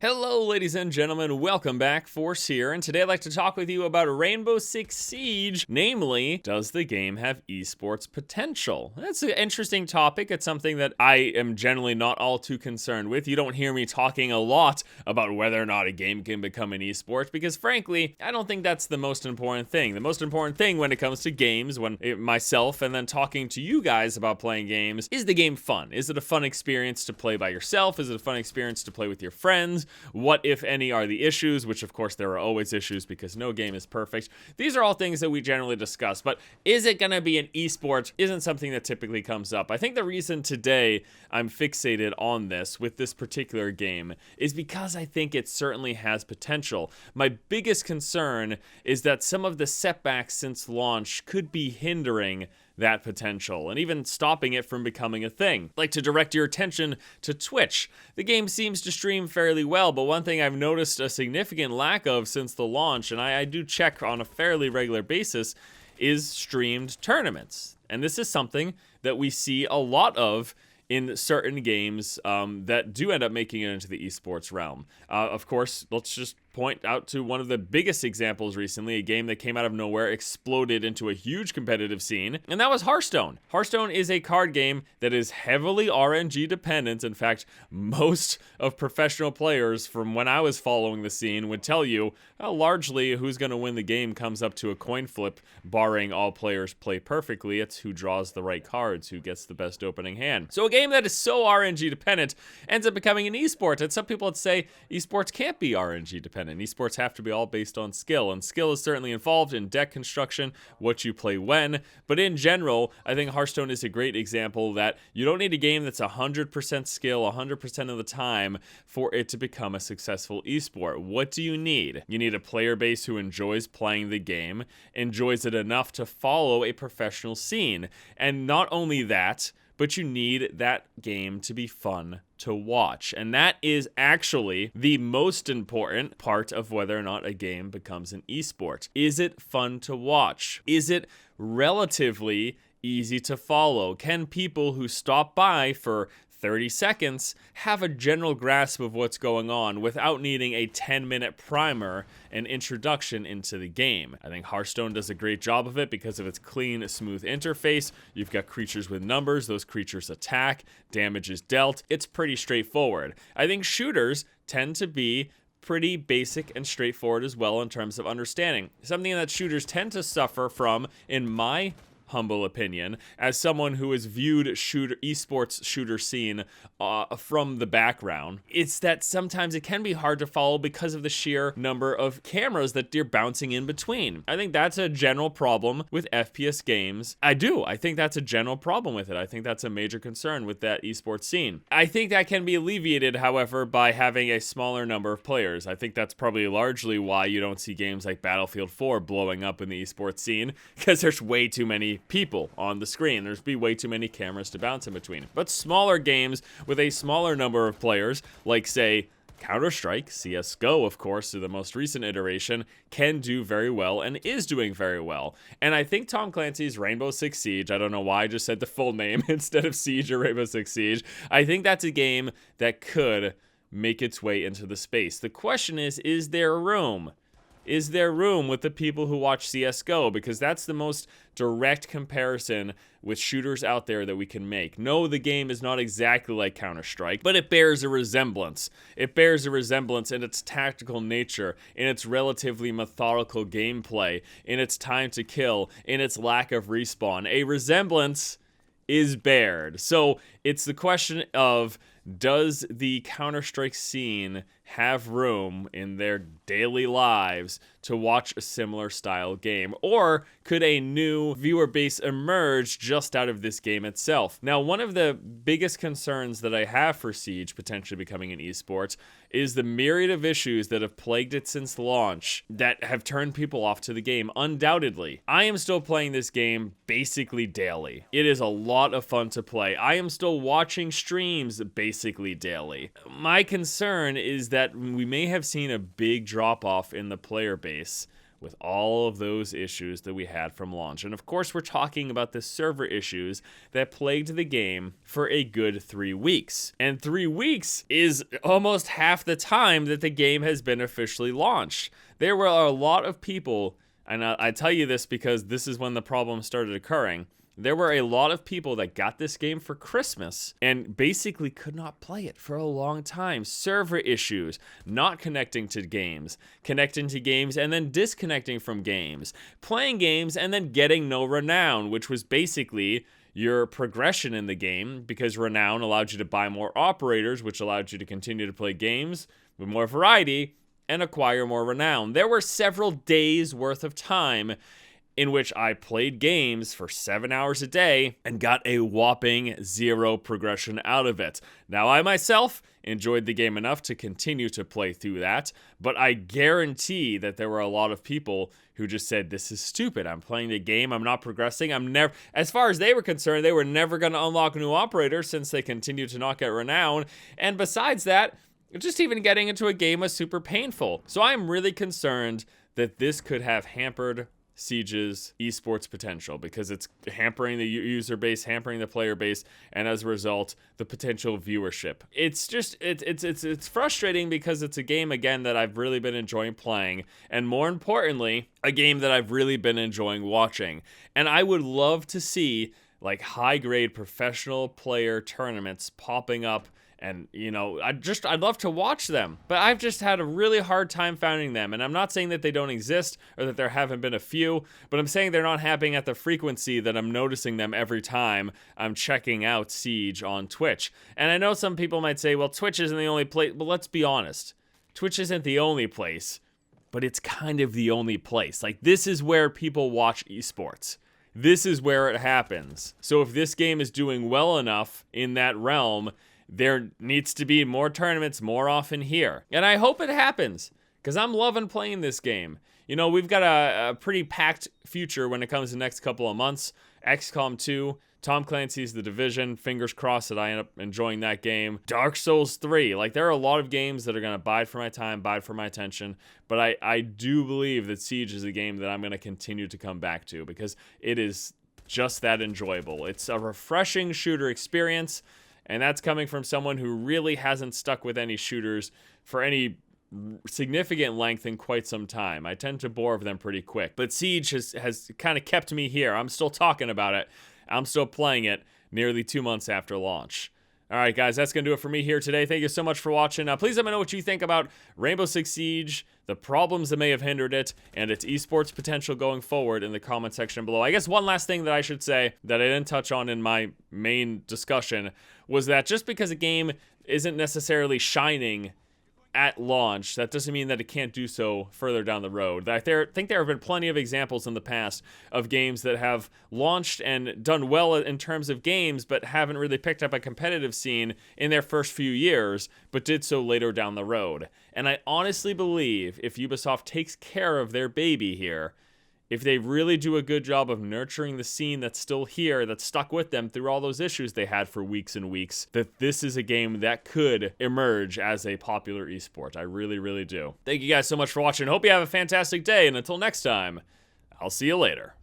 Hello, ladies and gentlemen, welcome back, Force here, and today I'd like to talk with you about Rainbow Six Siege, namely, does the game have esports potential? That's an interesting topic. It's something that I am generally not all too concerned with. You don't hear me talking a lot about whether or not a game can become an esport, because frankly, I don't think that's the most important thing. The most important thing when it comes to games, myself and then talking to you guys about playing games, is the game fun? Is it a fun experience to play by yourself? Is it a fun experience to play with your friends? What, if any, are the issues? Which, of course, there are always issues because no game is perfect. These are all things that we generally discuss, but is it going to be an esport isn't something that typically comes up. I think the reason today I'm fixated on this with this particular game is because I think it certainly has potential. My biggest concern is that some of the setbacks since launch could be hindering that potential and even stopping it from becoming a thing. Like, to direct your attention to Twitch. The game seems to stream fairly well, but one thing I've noticed a significant lack of since the launch, and I do check on a fairly regular basis, is streamed tournaments. And this is something that we see a lot of in certain games that do end up making it into the esports realm. Of course, let's just point out to one of the biggest examples recently, a game that came out of nowhere, exploded into a huge competitive scene, and that was Hearthstone. Hearthstone is a card game that is heavily RNG dependent. In fact, most of professional players from when I was following the scene would tell you largely who's going to win the game comes up to a coin flip, barring all players play perfectly. It's who draws the right cards, who gets the best opening hand. So a game that is so RNG dependent ends up becoming an esport, and some people would say esports can't be RNG dependent. Esports have to be all based on skill, and skill is certainly involved in deck construction, what you play when, but in general, I think Hearthstone is a great example that you don't need a game that's 100% skill 100% of the time for it to become a successful esport. What do you need? You need a player base who enjoys playing the game, enjoys it enough to follow a professional scene, and not only that, but you need that game to be fun to watch. And that is actually the most important part of whether or not a game becomes an esport. Is it fun to watch? Is it relatively easy to follow? Can people who stop by for 30 seconds have a general grasp of what's going on without needing a 10-minute primer and introduction into the game? I think Hearthstone does a great job of it because of its clean, smooth interface. You've got creatures with numbers, those creatures attack, damage is dealt. It's pretty straightforward. I think shooters tend to be pretty basic and straightforward as well in terms of understanding. Something that shooters tend to suffer from, in my humble opinion, as someone who has viewed esports shooter scene from the background, it's that sometimes it can be hard to follow because of the sheer number of cameras that you're bouncing in between. I think that's a general problem with FPS games. I think that's a general problem with it. I think that's a major concern with that esports scene. I think that can be alleviated, however, by having a smaller number of players. I think that's probably largely why you don't see games like Battlefield 4 blowing up in the esports scene, because there's way too many people on the screen. There's be way too many cameras to bounce in between. But smaller games with a smaller number of players, like say Counter-Strike, CSGO, of course, to the most recent iteration, can do very well and is doing very well. And I think Tom Clancy's Rainbow Six Siege, I don't know why I just said the full name instead of Siege or Rainbow Six Siege, I think that's a game that could make its way into the space. The question is there room? Is there room with the people who watch CSGO? Because that's the most direct comparison with shooters out there that we can make. No, the game is not exactly like Counter-Strike, but it bears a resemblance. It bears a resemblance in its tactical nature, in its relatively methodical gameplay, in its time to kill, in its lack of respawn. A resemblance is bared. So it's the question of, does the Counter-Strike scene have room in their daily lives to watch a similar style game? Or could a new viewer base emerge just out of this game itself? Now, one of the biggest concerns that I have for Siege potentially becoming an esport is the myriad of issues that have plagued it since launch that have turned people off to the game, undoubtedly. I am still playing this game basically daily. It is a lot of fun to play. I am still watching streams basically daily. My concern is that we may have seen a big drop-off in the player base with all of those issues that we had from launch. And of course, we're talking about the server issues that plagued the game for a good 3 weeks. And 3 weeks is almost half the time that the game has been officially launched. There were a lot of people, and I tell you this because this is when the problem started occurring. There were a lot of people that got this game for Christmas and basically could not play it for a long time. Server issues, not connecting to games, connecting to games and then disconnecting from games, playing games and then getting no renown, which was basically your progression in the game, because renown allowed you to buy more operators, which allowed you to continue to play games with more variety and acquire more renown. There were several days worth of time in which I played games for 7 hours a day and got a whopping 0 progression out of it. Now, I myself enjoyed the game enough to continue to play through that, but I guarantee that there were a lot of people who just said, this is stupid. I'm playing the game, I'm not progressing, as far as they were concerned, they were never going to unlock new operators since they continue to not get renown. And besides that, just even getting into a game was super painful. So I'm really concerned that this could have hampered Siege's esports potential, because it's hampering the user base, hampering the player base, and as a result, the potential viewership. It's just, it's frustrating because it's a game, again, that I've really been enjoying playing, and more importantly, a game that I've really been enjoying watching. And I would love to see like high-grade professional player tournaments popping up. And, you know, I'd love to watch them, but I've just had a really hard time finding them. And I'm not saying that they don't exist or that there haven't been a few, but I'm saying they're not happening at the frequency that I'm noticing them every time I'm checking out Siege on Twitch. And I know some people might say, well, Twitch isn't the only place, but let's be honest. Twitch isn't the only place, but it's kind of the only place. Like, this is where people watch esports. This is where it happens. So if this game is doing well enough in that realm, there needs to be more tournaments more often here. And I hope it happens, because I'm loving playing this game. You know, we've got a pretty packed future when it comes to the next couple of months. XCOM 2, Tom Clancy's The Division, fingers crossed that I end up enjoying that game. Dark Souls 3, like there are a lot of games that are going to bide for my time, bide for my attention, but I do believe that Siege is a game that I'm going to continue to come back to, because it is just that enjoyable. It's a refreshing shooter experience. And that's coming from someone who really hasn't stuck with any shooters for any significant length in quite some time. I tend to bore of them pretty quick. But Siege has kind of kept me here. I'm still talking about it. I'm still playing it nearly 2 months after launch. All right, guys, that's going to do it for me here today. Thank you so much for watching. Please let me know what you think about Rainbow Six Siege, the problems that may have hindered it, and its esports potential going forward in the comment section below. I guess one last thing that I should say that I didn't touch on in my main discussion was that just because a game isn't necessarily shining at launch, that doesn't mean that it can't do so further down the road. I think there have been plenty of examples in the past of games that have launched and done well in terms of games, but haven't really picked up a competitive scene in their first few years, but did so later down the road. And I honestly believe if Ubisoft takes care of their baby here, if they really do a good job of nurturing the scene that's still here, that's stuck with them through all those issues they had for weeks and weeks, that this is a game that could emerge as a popular esport. I really, really do. Thank you guys so much for watching. Hope you have a fantastic day, and until next time, I'll see you later.